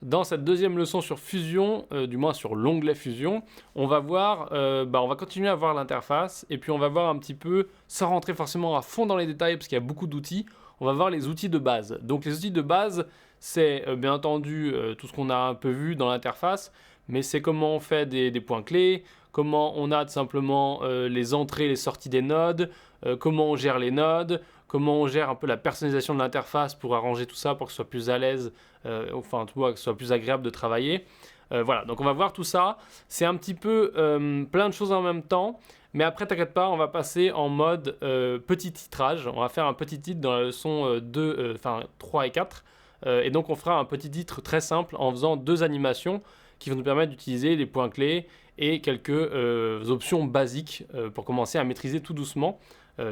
Dans cette deuxième leçon sur Fusion, du moins sur l'onglet Fusion, on va voir, on va continuer à voir l'interface et puis on va voir un petit peu, sans rentrer forcément à fond dans les détails parce qu'il y a beaucoup d'outils, on va voir les outils de base. Donc les outils de base, c'est bien entendu tout ce qu'on a un peu vu dans l'interface, mais c'est comment on fait des points clés, comment on a tout simplement les entrées et les sorties des nodes, comment on gère les nodes, comment on gère un peu la personnalisation de l'interface pour arranger tout ça pour que ce soit plus à l'aise, que ce soit plus agréable de travailler. Voilà, donc on va voir tout ça. C'est un petit peu plein de choses en même temps, mais après t'inquiète pas, on va passer en mode petit titrage. On va faire un petit titre dans la leçon 3 et 4. Et donc on fera un petit titre très simple en faisant 2 animations qui vont nous permettre d'utiliser les points clés et quelques options basiques pour commencer à maîtriser tout doucement.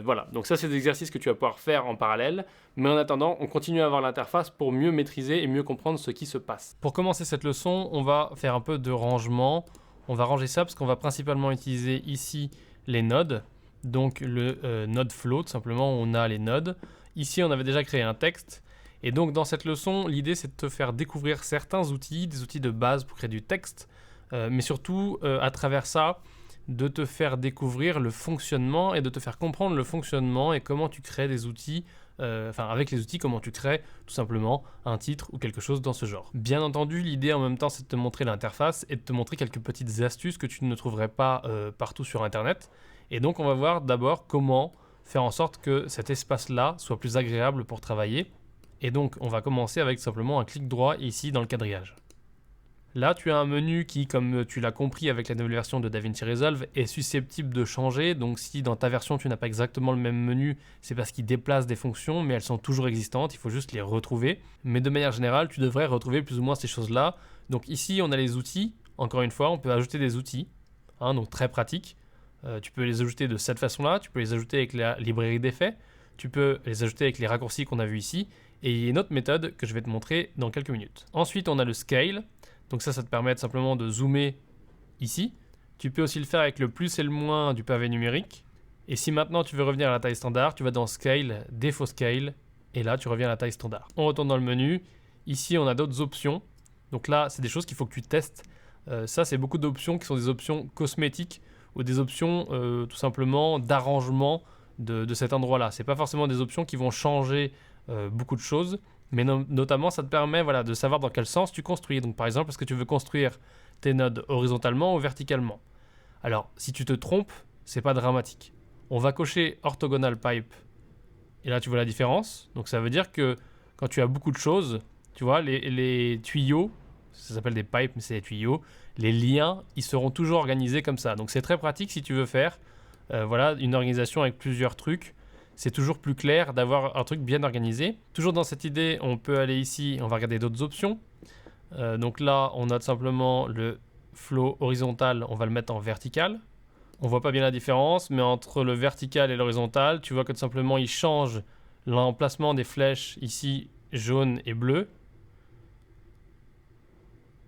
Voilà, donc ça c'est des exercices que tu vas pouvoir faire en parallèle, mais en attendant, on continue à avoir l'interface pour mieux maîtriser et mieux comprendre ce qui se passe. Pour commencer cette leçon, on va faire un peu de rangement. On va ranger ça parce qu'on va principalement utiliser ici les nodes, donc le node flow, tout simplement, on a les nodes. Ici, on avait déjà créé un texte, et donc dans cette leçon, l'idée c'est de te faire découvrir certains outils, des outils de base pour créer du texte, mais surtout à travers ça, de te faire découvrir le fonctionnement et de te faire comprendre le fonctionnement et comment tu crées des outils, avec les outils, comment tu crées tout simplement un titre ou quelque chose dans ce genre. Bien entendu, l'idée en même temps, c'est de te montrer l'interface et de te montrer quelques petites astuces que tu ne trouverais pas partout sur Internet. Et donc, on va voir d'abord comment faire en sorte que cet espace-là soit plus agréable pour travailler. Et donc, on va commencer avec simplement un clic droit ici dans le quadrillage. Là, tu as un menu qui, comme tu l'as compris avec la nouvelle version de DaVinci Resolve, est susceptible de changer. Donc si dans ta version, tu n'as pas exactement le même menu, c'est parce qu'il déplace des fonctions, mais elles sont toujours existantes, il faut juste les retrouver. Mais de manière générale, tu devrais retrouver plus ou moins ces choses-là. Donc ici, on a les outils. Encore une fois, on peut ajouter des outils, donc très pratique. Tu peux les ajouter de cette façon-là, tu peux les ajouter avec la librairie d'effets, tu peux les ajouter avec les raccourcis qu'on a vus ici. Et il y a une autre méthode que je vais te montrer dans quelques minutes. Ensuite, on a le scale. Donc ça te permet simplement de zoomer ici. Tu peux aussi le faire avec le plus et le moins du pavé numérique. Et si maintenant tu veux revenir à la taille standard, tu vas dans Scale, Défaut Scale, et là tu reviens à la taille standard. On retourne dans le menu. Ici, on a d'autres options. Donc là, c'est des choses qu'il faut que tu testes. Ça, c'est beaucoup d'options qui sont des options cosmétiques ou des options tout simplement d'arrangement de cet endroit-là. C'est pas forcément des options qui vont changer beaucoup de choses. Mais notamment, ça te permet de savoir dans quel sens tu construis. Donc par exemple, est-ce que tu veux construire tes nodes horizontalement ou verticalement? Alors, si tu te trompes, c'est pas dramatique. On va cocher Orthogonal Pipe. Et là, tu vois la différence. Donc ça veut dire que quand tu as beaucoup de choses, tu vois, les tuyaux, ça s'appelle des pipes, mais c'est des tuyaux, les liens, ils seront toujours organisés comme ça. Donc c'est très pratique si tu veux faire une organisation avec plusieurs trucs. C'est toujours plus clair d'avoir un truc bien organisé. Toujours dans cette idée, on peut aller ici, on va regarder d'autres options. Donc là, on note simplement le flow horizontal, on va le mettre en vertical. On voit pas bien la différence, mais entre le vertical et l'horizontal, tu vois que tout simplement, il change l'emplacement des flèches ici, jaune et bleu.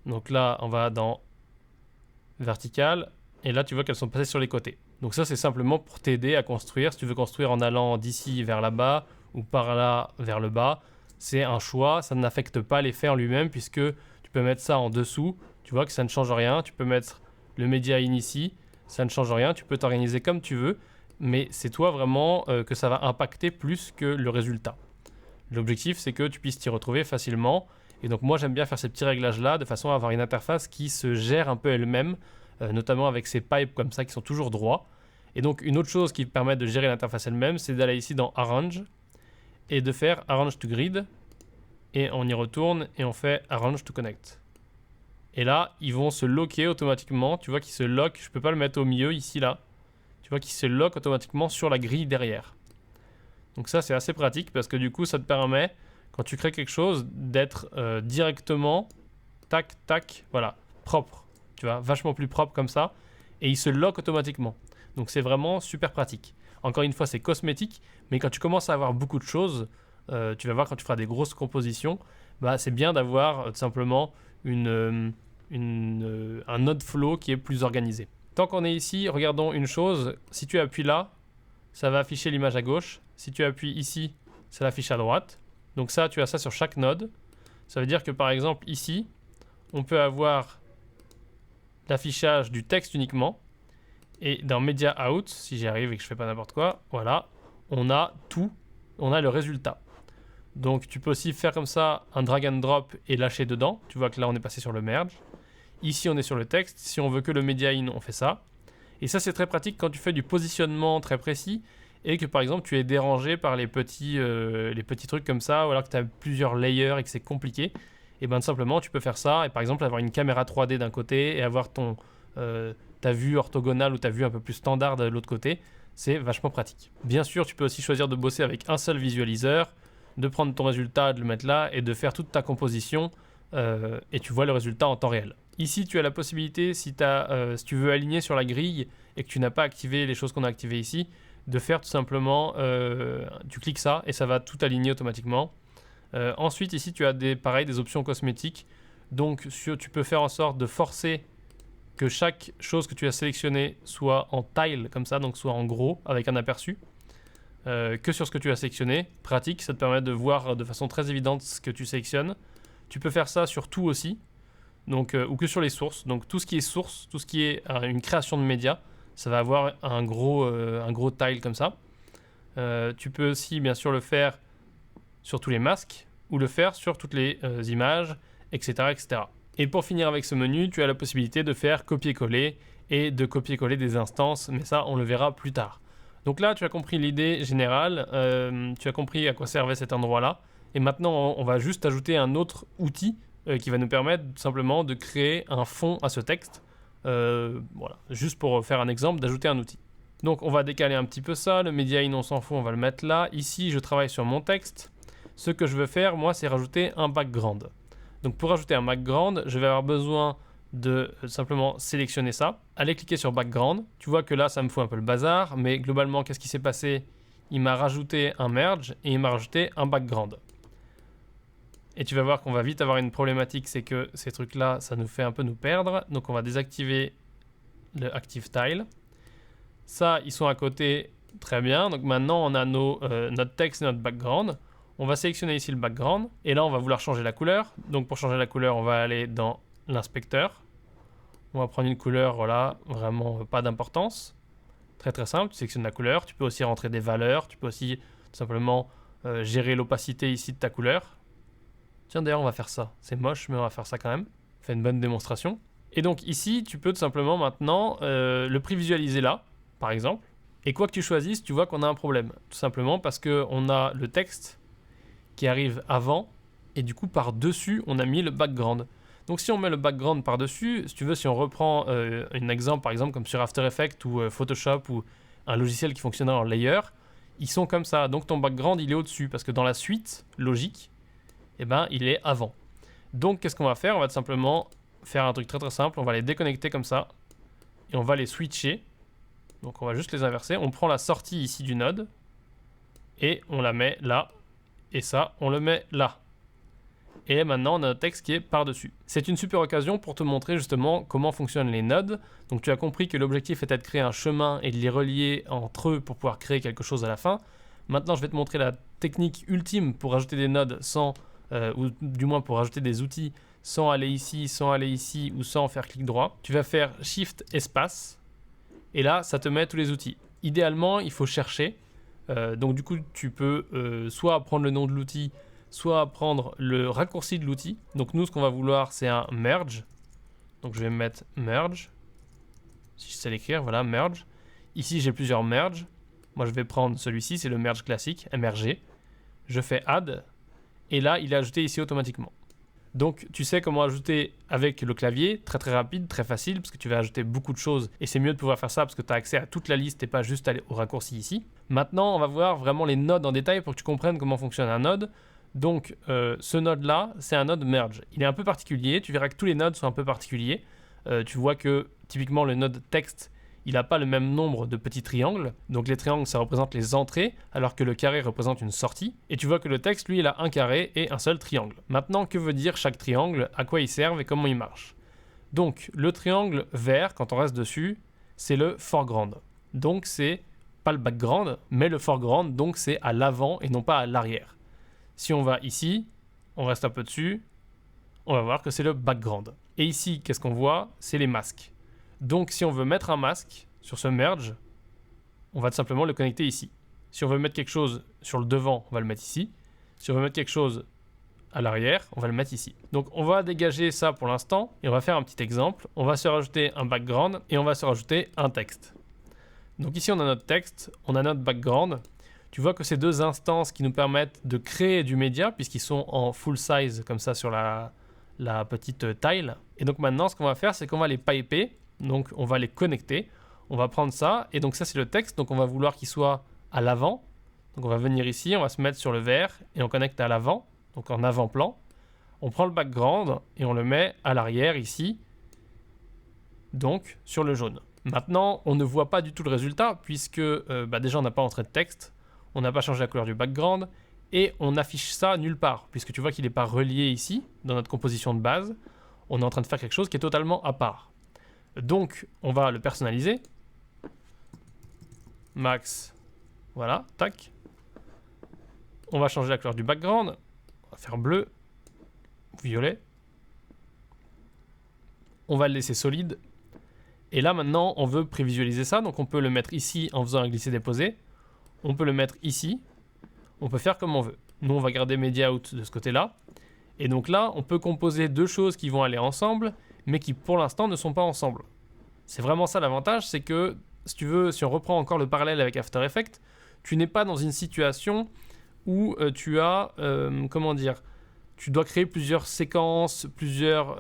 Donc là, on va dans vertical, et là, tu vois qu'elles sont passées sur les côtés. Donc ça, c'est simplement pour t'aider à construire. Si tu veux construire en allant d'ici vers là-bas ou par là vers le bas, c'est un choix. Ça n'affecte pas l'effet en lui-même puisque tu peux mettre ça en dessous. Tu vois que ça ne change rien. Tu peux mettre le Media In ici. Ça ne change rien. Tu peux t'organiser comme tu veux. Mais c'est toi vraiment que ça va impacter plus que le résultat. L'objectif, c'est que tu puisses t'y retrouver facilement. Et donc moi, j'aime bien faire ces petits réglages-là de façon à avoir une interface qui se gère un peu elle-même. Notamment avec ces pipes comme ça qui sont toujours droits. Et donc une autre chose qui permet de gérer l'interface elle-même, c'est d'aller ici dans Arrange et de faire Arrange to Grid. Et on y retourne et on fait Arrange to Connect. Et là, ils vont se locker automatiquement. Tu vois qu'ils se lock, je ne peux pas le mettre au milieu ici là. Tu vois qu'ils se lock automatiquement sur la grille derrière. Donc ça, c'est assez pratique parce que du coup, ça te permet, quand tu crées quelque chose, d'être directement, tac, tac, voilà, propre. Tu vois, vachement plus propre comme ça, et il se lock automatiquement. Donc c'est vraiment super pratique. Encore une fois, c'est cosmétique, mais quand tu commences à avoir beaucoup de choses, tu vas voir quand tu feras des grosses compositions, c'est bien d'avoir tout simplement un node flow qui est plus organisé. Tant qu'on est ici, regardons une chose. Si tu appuies là, ça va afficher l'image à gauche. Si tu appuies ici, ça l'affiche à droite. Donc ça, tu as ça sur chaque node. Ça veut dire que par exemple ici, on peut avoir l'affichage du texte uniquement. Et dans Media Out, si j'y arrive et que je fais pas n'importe quoi, voilà, on a tout, on a le résultat. Donc tu peux aussi faire comme ça un drag and drop et lâcher dedans. Tu vois que là on est passé sur le merge. Ici on est sur le texte. Si on veut que le media in, on fait ça. Et ça c'est très pratique quand tu fais du positionnement très précis et que par exemple tu es dérangé par les petits trucs comme ça, ou alors que tu as plusieurs layers et que c'est compliqué. Et bien simplement tu peux faire ça et par exemple avoir une caméra 3D d'un côté et avoir ta vue orthogonale ou ta vue un peu plus standard de l'autre côté. C'est vachement pratique. Bien sûr tu peux aussi choisir de bosser avec un seul visualiseur, de prendre ton résultat, de le mettre là et de faire toute ta composition et tu vois le résultat en temps réel. Ici, tu as la possibilité, si tu veux aligner sur la grille et que tu n'as pas activé les choses qu'on a activées ici, de faire tout simplement, tu cliques ça et ça va tout aligner automatiquement. Ensuite, ici, tu as des options cosmétiques. Donc, tu peux faire en sorte de forcer que chaque chose que tu as sélectionnée soit en tile, comme ça, donc soit en gros, avec un aperçu. Que sur ce que tu as sélectionné. Pratique, ça te permet de voir de façon très évidente ce que tu sélectionnes. Tu peux faire ça sur tout aussi, donc, ou que sur les sources. Donc tout ce qui est source, tout ce qui est une création de médias, ça va avoir un gros tile comme ça. Tu peux aussi bien sûr le faire sur tous les masques ou le faire sur toutes les images, etc., etc. Et pour finir avec ce menu, tu as la possibilité de faire copier-coller et de copier-coller des instances, mais ça on le verra plus tard. Donc là, tu as compris l'idée générale, tu as compris à quoi servait cet endroit-là. Et maintenant, on va juste ajouter un autre outil qui va nous permettre simplement de créer un fond à ce texte. Voilà, juste pour faire un exemple, d'ajouter un outil. Donc on va décaler un petit peu ça, le media in on s'en fout, on va le mettre là. Ici, je travaille sur mon texte. Ce que je veux faire, moi, c'est rajouter un background. Donc pour rajouter un background, je vais avoir besoin de simplement sélectionner ça, aller cliquer sur background. Tu vois que là ça me fout un peu le bazar, mais globalement qu'est-ce qui s'est passé? Il m'a rajouté un merge et il m'a rajouté un background. Et tu vas voir qu'on va vite avoir une problématique, c'est que ces trucs là ça nous fait un peu nous perdre. Donc on va désactiver le active tile. Ça ils sont à côté, très bien. Donc maintenant on a notre texte et notre background. On va sélectionner ici le background et là on va vouloir changer la couleur. Donc pour changer la couleur on va aller dans l'inspecteur. On va prendre une couleur, voilà, vraiment pas d'importance. Très très simple, tu sélectionnes la couleur. Tu peux aussi rentrer des valeurs. Tu peux aussi tout simplement gérer l'opacité ici de ta couleur. Tiens d'ailleurs on va faire ça. C'est moche mais on va faire ça quand même. Fait une bonne démonstration. Et donc ici tu peux tout simplement maintenant le prévisualiser là, par exemple. Et quoi que tu choisisses, tu vois qu'on a un problème. Tout simplement parce qu'on a le texte qui arrive avant et du coup par-dessus on a mis le background. Donc si on met le background par-dessus, si tu veux, si on reprend un exemple par exemple comme sur After Effects ou Photoshop ou un logiciel qui fonctionne en layer, ils sont comme ça. Donc ton background il est au-dessus parce que dans la suite logique, eh ben, il est avant. Donc qu'est-ce qu'on va faire? On va tout simplement faire un truc très très simple, on va les déconnecter comme ça et on va les switcher. Donc on va juste les inverser, on prend la sortie ici du node et on la met là et ça on le met là. Et maintenant, on a un texte qui est par-dessus. C'est une super occasion pour te montrer justement comment fonctionnent les nodes. Donc tu as compris que l'objectif était de créer un chemin et de les relier entre eux pour pouvoir créer quelque chose à la fin. Maintenant, je vais te montrer la technique ultime pour ajouter des nodes sans, ou du moins pour ajouter des outils sans aller ici ou sans faire clic droit. Tu vas faire Shift espace et là, ça te met tous les outils. Idéalement, il faut chercher. Donc du coup, tu peux soit prendre le nom de l'outil, soit prendre le raccourci de l'outil. Donc nous, ce qu'on va vouloir, c'est un merge. Donc je vais mettre merge. Si je sais l'écrire, voilà, merge. Ici, j'ai plusieurs merges. Moi, je vais prendre celui-ci, c'est le merge classique, MRG. Je fais add. Et là, il est ajouté ici automatiquement. Donc, tu sais comment ajouter avec le clavier, très très rapide, très facile, parce que tu vas ajouter beaucoup de choses. Et c'est mieux de pouvoir faire ça parce que tu as accès à toute la liste et pas juste aller au raccourci ici. Maintenant, on va voir vraiment les nodes en détail pour que tu comprennes comment fonctionne un node. Donc ce node là c'est un node merge, il est un peu particulier, tu verras que tous les nodes sont un peu particuliers. Tu vois que typiquement le node texte il n'a pas le même nombre de petits triangles, donc les triangles ça représente les entrées alors que le carré représente une sortie, et tu vois que le texte lui il a un carré et un seul triangle. Maintenant que veut dire chaque triangle, à quoi il sert et comment il marche? Donc le triangle vert quand on reste dessus c'est le foreground, donc c'est pas le background mais le foreground, donc c'est à l'avant et non pas à l'arrière. Si on va ici, on reste un peu dessus, on va voir que c'est le background. Et ici, qu'est-ce qu'on voit? C'est les masques. Donc si on veut mettre un masque sur ce merge, on va tout simplement le connecter ici. Si on veut mettre quelque chose sur le devant, on va le mettre ici. Si on veut mettre quelque chose à l'arrière, on va le mettre ici. Donc on va dégager ça pour l'instant et on va faire un petit exemple. On va se rajouter un background et on va se rajouter un texte. Donc ici on a notre texte, on a notre background. Tu vois que ces deux instances qui nous permettent de créer du média puisqu'ils sont en full size comme ça sur la petite tile. Et donc maintenant ce qu'on va faire c'est qu'on va les piper. Donc on va les connecter. On va prendre ça et donc ça c'est le texte. Donc on va vouloir qu'il soit à l'avant. Donc on va venir ici, on va se mettre sur le vert et on connecte à l'avant. Donc en avant-plan, on prend le background et on le met à l'arrière ici, donc sur le jaune. Maintenant, on ne voit pas du tout le résultat puisque déjà on n'a pas entré de texte, on n'a pas changé la couleur du background et on affiche ça nulle part puisque tu vois qu'il n'est pas relié ici dans notre composition de base. On est en train de faire quelque chose qui est totalement à part. Donc on va le personnaliser. Max, voilà, tac. On va changer la couleur du background. On va faire bleu, violet. On va le laisser solide. Et là, maintenant, on veut prévisualiser ça. Donc, on peut le mettre ici en faisant un glisser-déposer. On peut le mettre ici. On peut faire comme on veut. Nous, on va garder Media Out de ce côté-là. Et donc là, on peut composer deux choses qui vont aller ensemble, mais qui, pour l'instant, ne sont pas ensemble. C'est vraiment ça l'avantage, c'est que, si tu veux, si on reprend encore le parallèle avec After Effects, tu n'es pas dans une situation où tu as, tu dois créer plusieurs séquences, plusieurs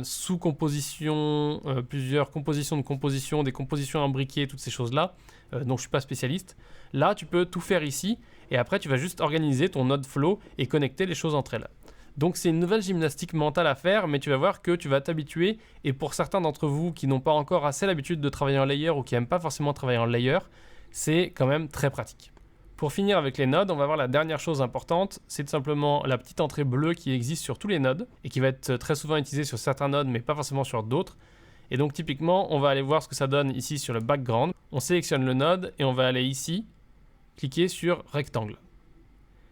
sous-compositions, plusieurs compositions de composition, des compositions imbriquées, toutes ces choses-là, dont je ne suis pas spécialiste. Là, tu peux tout faire ici, et après, tu vas juste organiser ton node flow et connecter les choses entre elles. Donc, c'est une nouvelle gymnastique mentale à faire, mais tu vas voir que tu vas t'habituer, et pour certains d'entre vous qui n'ont pas encore assez l'habitude de travailler en layer ou qui n'aiment pas forcément travailler en layer, c'est quand même très pratique. Pour finir avec les nodes, on va voir la dernière chose importante, c'est tout simplement la petite entrée bleue qui existe sur tous les nodes et qui va être très souvent utilisée sur certains nodes mais pas forcément sur d'autres. Et donc typiquement, on va aller voir ce que ça donne ici sur le background. On sélectionne le node et on va aller ici, cliquer sur rectangle.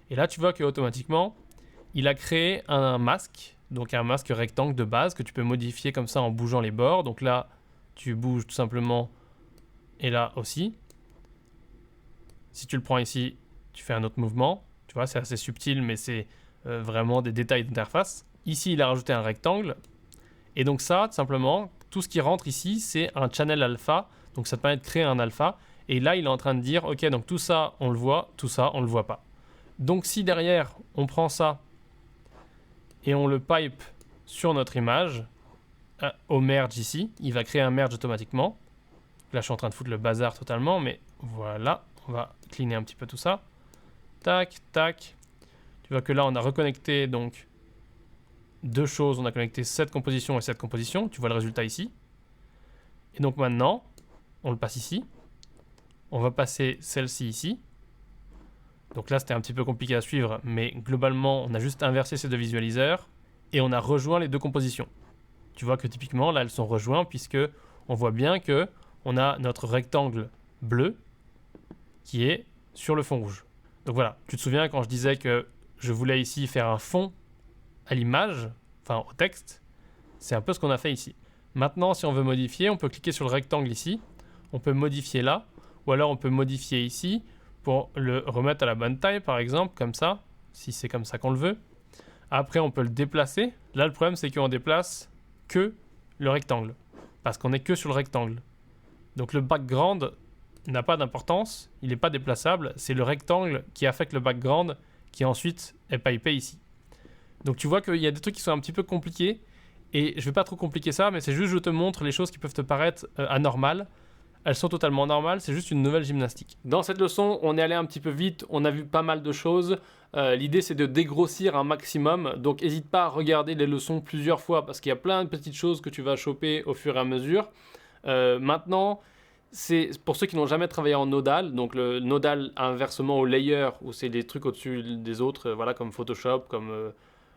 Et là, tu vois qu'automatiquement, il a créé un masque, donc un masque rectangle de base que tu peux modifier comme ça en bougeant les bords. Donc là, tu bouges tout simplement et là aussi. Si tu le prends ici, tu fais un autre mouvement. Tu vois, c'est assez subtil, mais c'est vraiment des détails d'interface. Ici, il a rajouté un rectangle. Et donc ça, tout simplement, tout ce qui rentre ici, c'est un channel alpha. Donc ça te permet de créer un alpha. Et là, il est en train de dire, OK, donc tout ça, on le voit, tout ça, on ne le voit pas. Donc si derrière, on prend ça et on le pipe sur notre image, au merge ici, il va créer un merge automatiquement. Là, je suis en train de foutre le bazar totalement, mais voilà. On va cleaner un petit peu tout ça. Tac, tac. Tu vois que là, on a reconnecté donc deux choses. On a connecté cette composition et cette composition. Tu vois le résultat ici. Et donc maintenant, on le passe ici. On va passer celle-ci ici. Donc là, c'était un petit peu compliqué à suivre, mais globalement, on a juste inversé ces deux visualiseurs et on a rejoint les deux compositions. Tu vois que typiquement, là, elles sont rejointes puisque on voit bien que on a notre rectangle bleu qui est sur le fond rouge. Donc voilà, tu te souviens quand je disais que je voulais ici faire un fond à l'image, enfin au texte, c'est un peu ce qu'on a fait ici. Maintenant, si on veut modifier, on peut cliquer sur le rectangle ici, on peut modifier là, ou alors on peut modifier ici pour le remettre à la bonne taille, par exemple, comme ça, si c'est comme ça qu'on le veut. Après, on peut le déplacer. Là, le problème, c'est qu'on déplace que le rectangle, parce qu'on n'est que sur le rectangle. Donc le background n'a pas d'importance, il n'est pas déplaçable, c'est le rectangle qui affecte le background qui ensuite est pipé ici. Donc tu vois qu'il y a des trucs qui sont un petit peu compliqués et je ne vais pas trop compliquer ça, mais c'est juste je te montre les choses qui peuvent te paraître anormales. Elles sont totalement normales, c'est juste une nouvelle gymnastique. Dans cette leçon, on est allé un petit peu vite, on a vu pas mal de choses. L'idée c'est de dégrossir un maximum, donc n'hésite pas à regarder les leçons plusieurs fois parce qu'il y a plein de petites choses que tu vas choper au fur et à mesure. Maintenant, c'est pour ceux qui n'ont jamais travaillé en nodal, donc le nodal inversement au layer où c'est des trucs au-dessus des autres, voilà, comme Photoshop, comme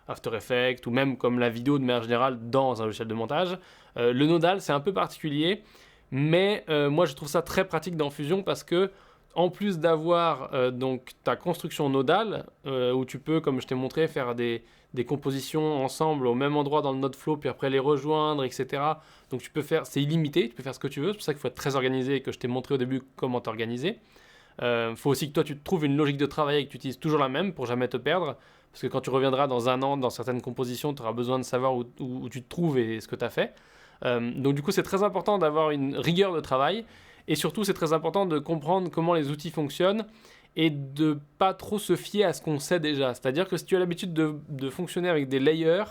After Effects ou même comme la vidéo de manière générale dans un logiciel de montage. Le nodal c'est un peu particulier, mais moi je trouve ça très pratique dans Fusion parce que en plus d'avoir donc ta construction nodale, où tu peux, comme je t'ai montré, faire des compositions ensemble au même endroit dans le node flow, puis après les rejoindre, etc. Donc tu peux faire, c'est illimité, tu peux faire ce que tu veux, c'est pour ça qu'il faut être très organisé et que je t'ai montré au début comment t'organiser. Faut aussi que toi tu te trouves une logique de travail et que tu utilises toujours la même pour jamais te perdre, parce que quand tu reviendras dans un an dans certaines compositions, tu auras besoin de savoir où tu te trouves et ce que tu as fait. Donc du coup c'est très important d'avoir une rigueur de travail, et surtout c'est très important de comprendre comment les outils fonctionnent et de pas trop se fier à ce qu'on sait déjà. C'est-à-dire que si tu as l'habitude de fonctionner avec des layers,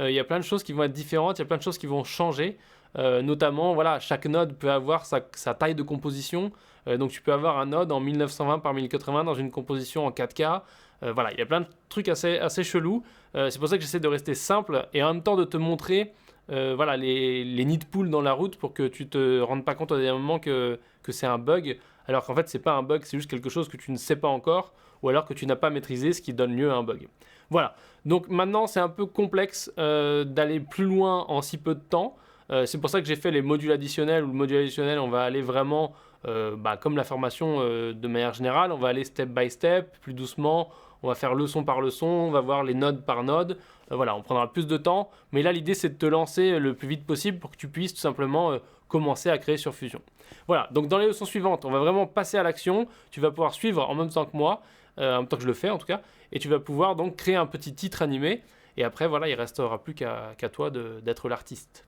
il y a plein de choses qui vont être différentes, il y a plein de choses qui vont changer. Notamment, voilà, chaque node peut avoir sa taille de composition. Donc tu peux avoir un node en 1920 par 1080 dans une composition en 4K. Voilà, il y a plein de trucs assez chelous. C'est pour ça que j'essaie de rester simple et en même temps de te montrer voilà, les nids de poules dans la route pour que tu te rendes pas compte au dernier moment que c'est un bug, alors qu'en fait c'est pas un bug, c'est juste quelque chose que tu ne sais pas encore, ou alors que tu n'as pas maîtrisé, ce qui donne lieu à un bug. Voilà, donc maintenant c'est un peu complexe d'aller plus loin en si peu de temps. C'est pour ça que j'ai fait les modules additionnels, où le module additionnel on va aller vraiment comme la formation de manière générale, on va aller step by step, plus doucement, on va faire leçon par leçon, on va voir les nodes par node. Voilà, on prendra plus de temps, mais là l'idée c'est de te lancer le plus vite possible pour que tu puisses tout simplement commencer à créer sur Fusion. Voilà, donc dans les leçons suivantes, on va vraiment passer à l'action, tu vas pouvoir suivre en même temps que moi, en même temps que je le fais en tout cas, et tu vas pouvoir donc créer un petit titre animé, et après voilà, il restera plus qu'à toi d'être l'artiste.